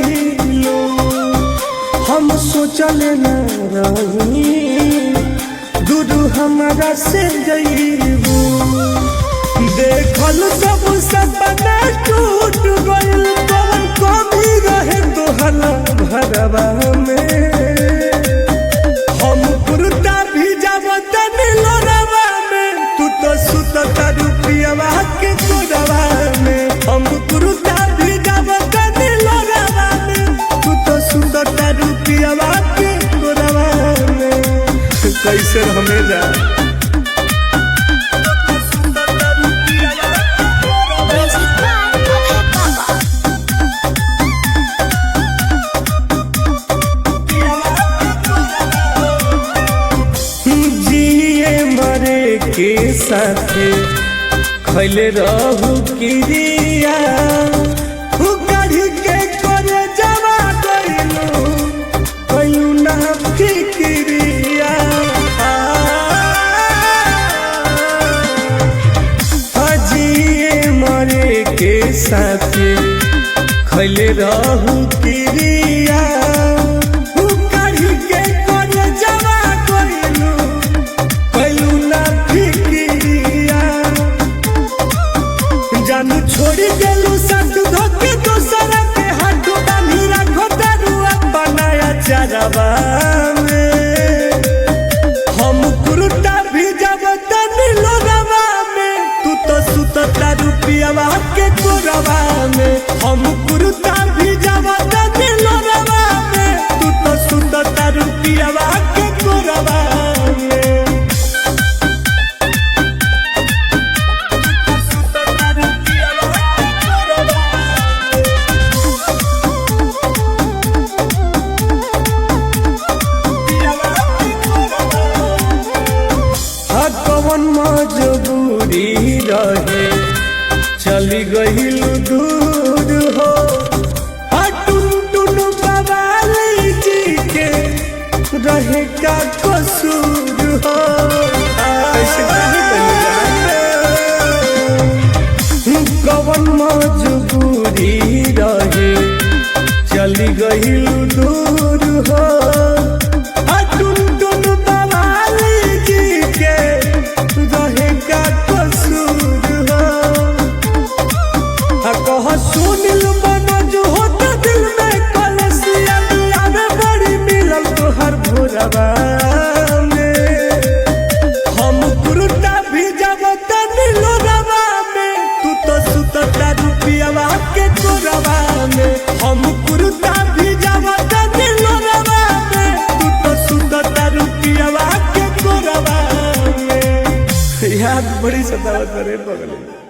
गईलो। हम सोचले न रही दूर हमारा से गईबू। देखल सब सपना टूट गइल, कौन कमी रहे तोहरा भरवा में। हम पुरता भी जब तनी लोरवा में, तू तो सुतता रुपियावा के कोरवा में। हम पुरता भी जब तनी लोरवा में, तू तो सुतता रुपियावा के कोरवा में। कैसे हमें जा के साथे खैले रहू किरिया, कढ़ी के करे जवा गइलू कयू ना फिक्रिया। जिए मरे के साथे खैले रहू किरिया, जानू छोड़ी गेलू साथ धोके दोसरा के हाथ बांधी राखो दारुआ बनाया चारवा में। हम कुरुता भी जब तनी लोरवा में, तू तो सुतता रुपियावा के कोरवा में। हम कुरुता भी जब तनी लोरवा में, तू तो सुतता रुपियावा के कोरवा में। कौन मजबूरी रहे चली गईल दूर हो। टुन टुन बवाली जी के रहे का कसूर हो। कौन मजबूरी रहे चली गईल दूर हो। सुनिल मनोज होता दिल में कलसिया, आवे बड़ी मिलल तोहर भोरवा में। हम कुरुता भी जब तनी लोरवा में, तू तो सुतता रुपियावा के कोरवा में। हम कुरुता भी जब तनी लोरवा में, तू तो सुतता रुपियावा के कोरवा में। याद बड़ी सतावत करे बगल में।